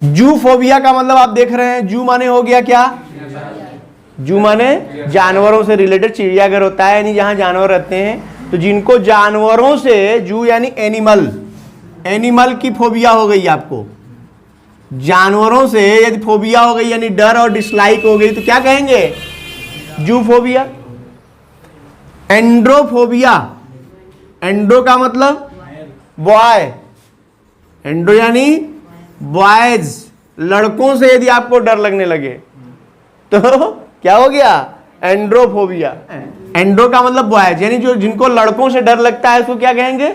Zoophobia का मतलब आप देख रहे हैं, जू माने हो गया क्या, जू माने जानवरों से रिलेटेड, चिड़ियाघर होता है यानी जहां जानवर रहते हैं। तो जिनको जानवरों से, जू यानी एनिमल, एनिमल की फोबिया हो गई आपको, जानवरों से यदि फोबिया हो गई यानी डर और डिसलाइक हो गई तो क्या कहेंगे, जूफोबिया। एंड्रोफोबिया, एंड्रो का मतलब बॉय, एंड्रो यानी बॉयज, लड़कों से यदि आपको डर लगने लगे तो क्या हो गया, एंड्रोफोबिया। एंड्रो का मतलब बॉयज यानी जो जिनको लड़कों से डर लगता है उसको क्या कहेंगे,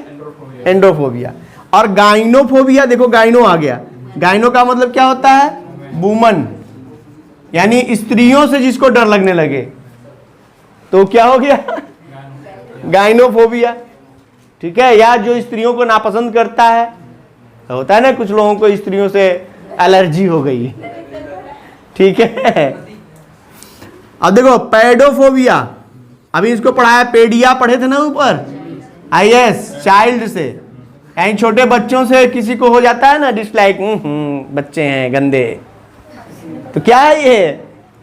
एंड्रोफोबिया। और गाइनोफोबिया, देखो गाइनो आ गया, गाइनो का मतलब क्या होता है, वुमन, यानी स्त्रियों से जिसको डर लगने लगे तो क्या हो गया, गाइनोफोबिया। ठीक है, या जो स्त्रियों को नापसंद करता है, होता है ना कुछ लोगों को स्त्रियों से एलर्जी हो गई, ठीक है। अब देखो पेडोफोबिया, अभी इसको पढ़ाया, पेडिया पढ़े थे ना ऊपर, आईएस, चाइल्ड से, यानी छोटे बच्चों से किसी को हो जाता है ना डिसलाइक, बच्चे हैं गंदे, तो क्या है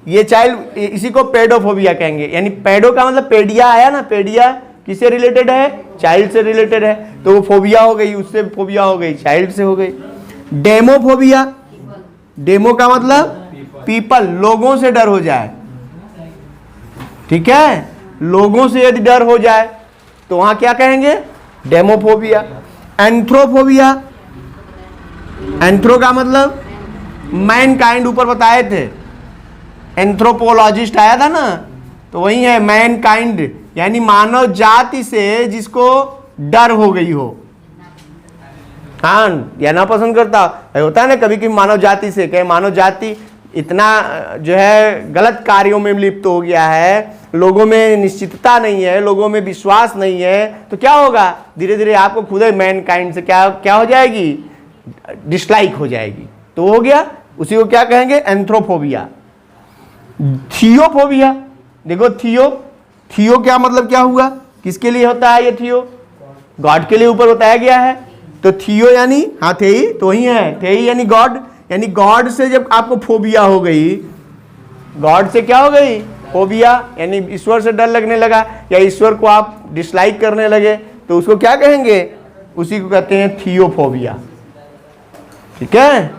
ये चाइल्ड, इसी को पेडोफोबिया कहेंगे। यानी पेडो का मतलब पेडिया आया ना, पेडिया किससे रिलेटेड है, चाइल्ड से रिलेटेड है, तो वो फोबिया हो गई, उससे फोबिया हो गई, चाइल्ड से हो गई। डेमोफोबिया, डेमो का मतलब पीपल, लोगों से डर हो जाए, ठीक है, लोगों से यदि डर हो जाए तो वहां क्या कहेंगे, डेमोफोबिया। एंथ्रोफोबिया, एंथ्रो का मतलब मैनकाइंड, ऊपर बताए थे, एंथ्रोपोलॉजिस्ट आया था ना, तो वही है मैनकाइंड, यानी मानव जाति से जिसको डर हो गई हो, हाँ, या ना पसंद करता होता है ना कभी कभी मानव जाति से, कहे मानव जाति इतना जो है गलत कार्यों में लिप्त हो गया है, लोगों में निश्चितता नहीं है, लोगों में विश्वास नहीं है, तो क्या होगा, धीरे धीरे आपको खुद ही मैनकाइंड से क्या हो जाएगी, डिसलाइक हो जाएगी, तो हो गया, उसी को क्या कहेंगे, एंथ्रोफोबिया। थियोफोबिया, देखो थियो, थियो क्या मतलब क्या हुआ, किसके लिए होता है ये थियो, गॉड के लिए ऊपर बताया गया है, तो थियो यानी हाँ थेई, तो वही है, थेई यानी गॉड, यानी गॉड से जब आपको फोबिया हो गई, गॉड से क्या हो गई, फोबिया, यानी ईश्वर से डर लगने लगा या ईश्वर को आप डिसलाइक करने लगे, तो उसको क्या कहेंगे, उसी को कहते हैं थियोफोबिया, ठीक है।